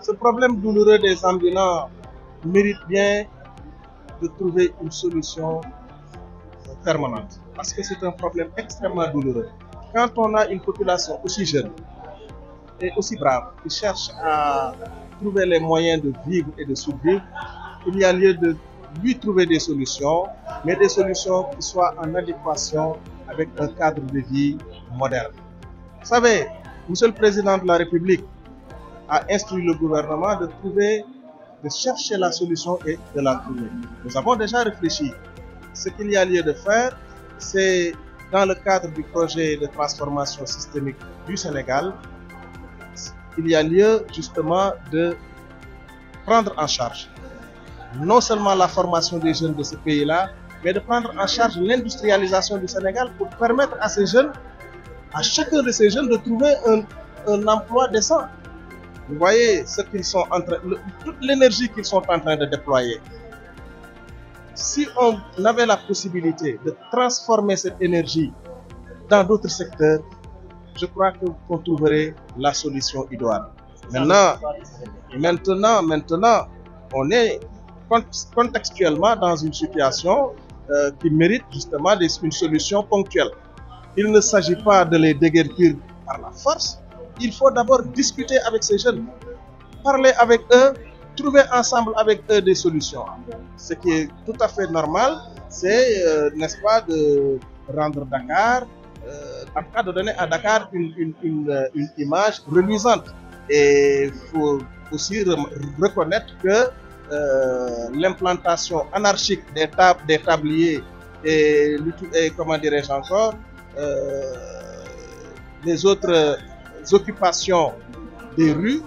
Ce problème douloureux des ambulants mérite bien de trouver une solution permanente parce que c'est un problème extrêmement douloureux. Quand on a une population aussi jeune et aussi brave qui cherche à trouver les moyens de vivre et de survivre, il y a lieu de lui trouver des solutions, mais des solutions qui soient en adéquation avec un cadre de vie moderne. Vous savez, Monsieur le Président de la République a instruit le gouvernement de chercher la solution et de la trouver. Nous avons déjà réfléchi. Ce qu'il y a lieu de faire, c'est dans le cadre du projet de transformation systémique du Sénégal, il y a lieu justement de prendre en charge non seulement la formation des jeunes de ce pays-là, mais de prendre en charge l'industrialisation du Sénégal pour permettre à ces jeunes, à chacun de ces jeunes de trouver un emploi décent. Vous voyez ce qu'ils sont en train, toute l'énergie qu'ils sont en train de déployer. Si on avait la possibilité de transformer cette énergie dans d'autres secteurs, je crois qu'on trouverait la solution idoine. Maintenant, on est contextuellement dans une situation qui mérite justement une solution ponctuelle. Il ne s'agit pas de les déguerpir par la force. Il faut d'abord discuter avec ces jeunes, parler avec eux, trouver ensemble avec eux des solutions. Ce qui est tout à fait normal, c'est, n'est-ce pas, de rendre Dakar, en tout cas de donner à Dakar une image reluisante. Et il faut aussi reconnaître que l'implantation anarchique des tabliers et comment dirais-je encore, les autres occupations des rues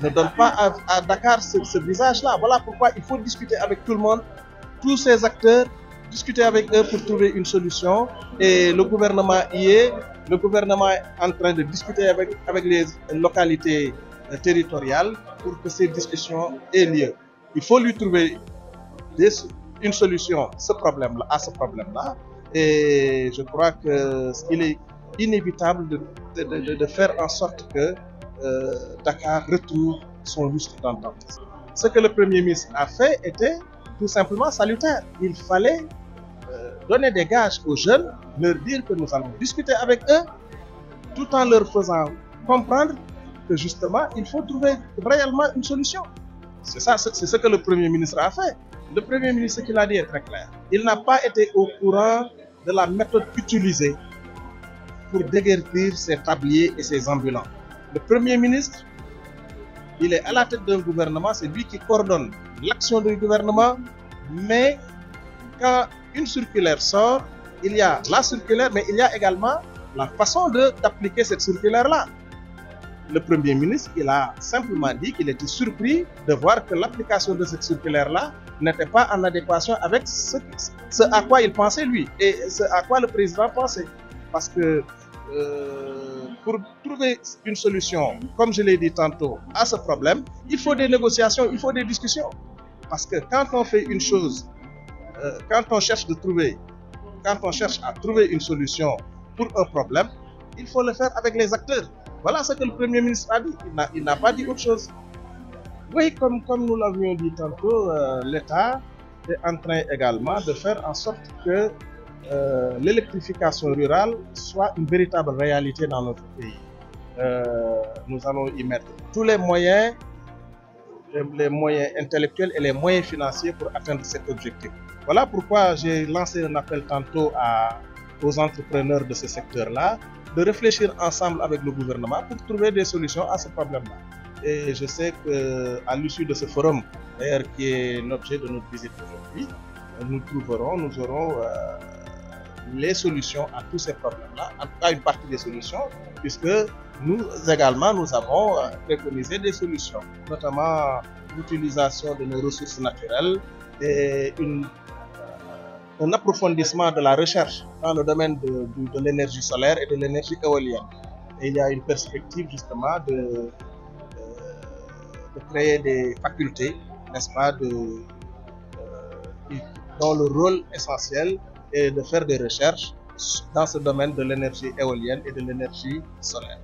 ne donnent pas à Dakar ce visage-là. Voilà pourquoi il faut discuter avec tout le monde, tous ces acteurs, discuter avec eux pour trouver une solution. Et le gouvernement y est. Le gouvernement est en train de discuter avec les localités territoriales pour que ces discussions aient lieu. Il faut lui trouver une solution à ce problème-là. Et je crois qu'il est inévitable de faire en sorte que Dakar retrouve son lustre d'antan. Ce que le Premier ministre a fait était tout simplement salutaire. Il fallait donner des gages aux jeunes, leur dire que nous allons discuter avec eux, tout en leur faisant comprendre que justement, il faut trouver réellement une solution. C'est ce que le Premier ministre a fait. Le Premier ministre, ce qu'il a dit est très clair. Il n'a pas été au courant de la méthode utilisée pour déguerpir ces tabliers et ces ambulants. Le Premier ministre, il est à la tête d'un gouvernement, c'est lui qui coordonne l'action du gouvernement, mais quand une circulaire sort, il y a la circulaire, mais il y a également la façon d'appliquer cette circulaire-là. Le Premier ministre, il a simplement dit qu'il était surpris de voir que l'application de cette circulaire-là n'était pas en adéquation avec ce à quoi il pensait lui et ce à quoi le président pensait. Parce que pour trouver une solution, comme je l'ai dit tantôt, à ce problème, il faut des négociations, il faut des discussions. Parce que quand on fait une chose, quand on cherche à trouver une solution pour un problème, il faut le faire avec les acteurs. Voilà ce que le Premier ministre a dit. Il n'a pas dit autre chose. Oui, comme nous l'avions dit tantôt, l'État est en train également de faire en sorte que l'électrification rurale soit une véritable réalité dans notre pays. Nous allons y mettre tous les moyens intellectuels et les moyens financiers pour atteindre cet objectif. Voilà pourquoi j'ai lancé un appel tantôt aux entrepreneurs de ce secteur-là de réfléchir ensemble avec le gouvernement pour trouver des solutions à ce problème-là. Et je sais qu'à l'issue de ce forum, d'ailleurs qui est l'objet de notre visite aujourd'hui, nous aurons les solutions à tous ces problèmes-là, en tout cas une partie des solutions, puisque nous également, nous avons préconisé des solutions, notamment l'utilisation de nos ressources naturelles et un approfondissement de la recherche dans le domaine de l'énergie solaire et de l'énergie éolienne. Et il y a une perspective justement de créer des facultés, n'est-ce pas, dont le rôle essentiel est de faire des recherches dans ce domaine de l'énergie éolienne et de l'énergie solaire.